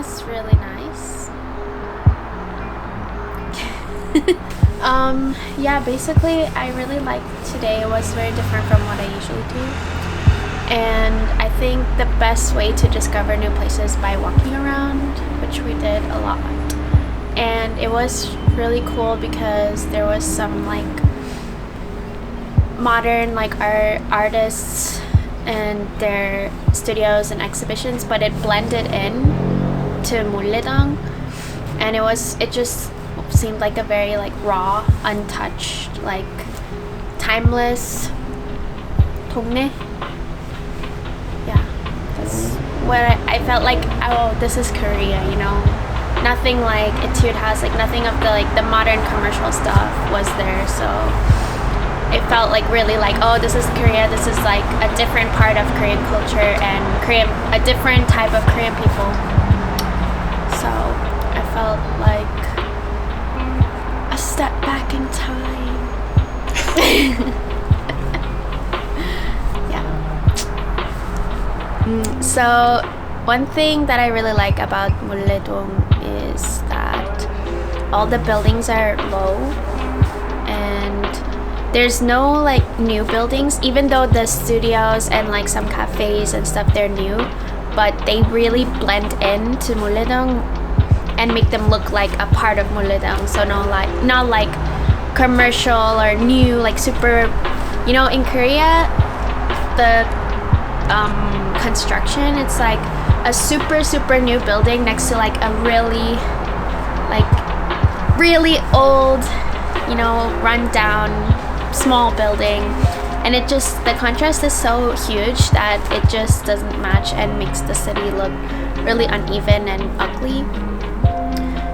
was really nice. Yeah, basically I really liked today. It was very different from what I usually do. And I think the best way to discover new places by walking around, which we did a lot. And it was really cool because there was some like modern like artists and their studios and exhibitions, but it blended in to 문래동, and it just seemed like a very like raw, untouched, like timeless 동네. Yeah, that's what I felt like. Oh, this is Korea, you know. Nothing like Etude House, like nothing of the modern commercial stuff was there. So it felt like really like, oh, this is Korea. This is like a different part of Korean culture and a different type of Korean people. So I felt like a step back in time. Yeah. So one thing that I really like about 문래동 is that all the buildings are low and there's no like new buildings, even though the studios and like some cafes and stuff, they're new, but they really blend into 문래동 and make them look like a part of 문래동. So not like commercial or new, like super, you know, in Korea the construction, it's like a super new building next to like a really old, you know, run down small building, and it just, the contrast is so huge that it just doesn't match and makes the city look really uneven and ugly.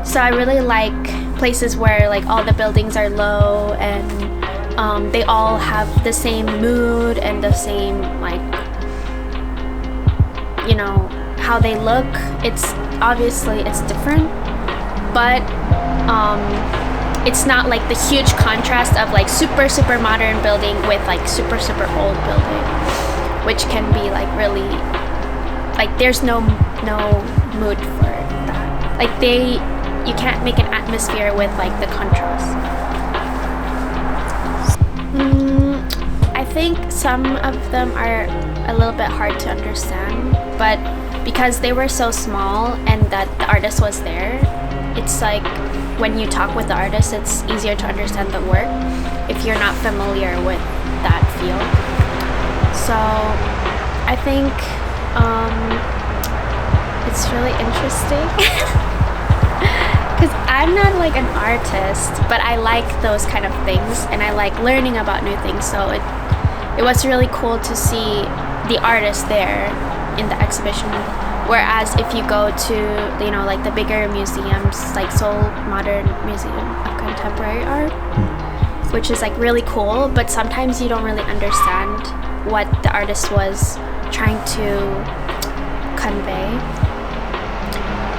So I really like places where like all the buildings are low and they all have the same mood and the same like, you know, how they look. It's obviously it's different, but it's not like the huge contrast of like super modern building with like super old building, which can be like really like there's no mood for that. Like you can't make an atmosphere with like the contrast. I think some of them are a little bit hard to understand, but because they were so small and that the artist was there, it's like when you talk with the artist, it's easier to understand the work if you're not familiar with that field. So I think it's really interesting because I'm not like an artist, but I like those kind of things and I like learning about new things. So it was really cool to see the artist there in the exhibition. Whereas if you go to, you know, like the bigger museums, like Seoul Modern Museum of Contemporary Art, which is like really cool, but sometimes you don't really understand what the artist was trying to convey.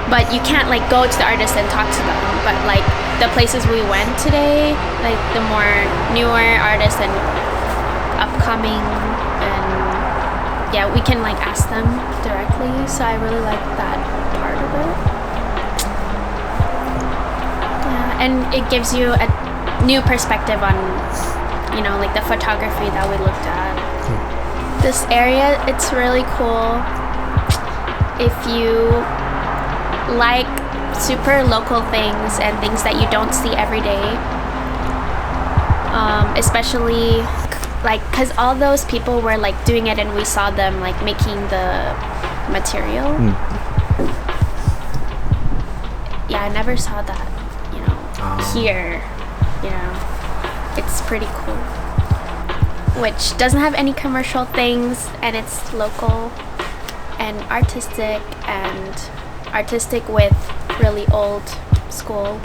But you can't like go to the artist and talk to them. But like the places we went today, like the more newer artists and upcoming, and yeah, we can like ask them directly. So I really like that part of it. Yeah, and it gives you a new perspective on, you know, like the photography that we looked at. This area, it's really cool if you like super local things and things that you don't see every day, especially like because all those people were like doing it and we saw them like making the material. Yeah, I never saw that, you know, here, you know. It's pretty cool, which doesn't have any commercial things and it's local and artistic with really old school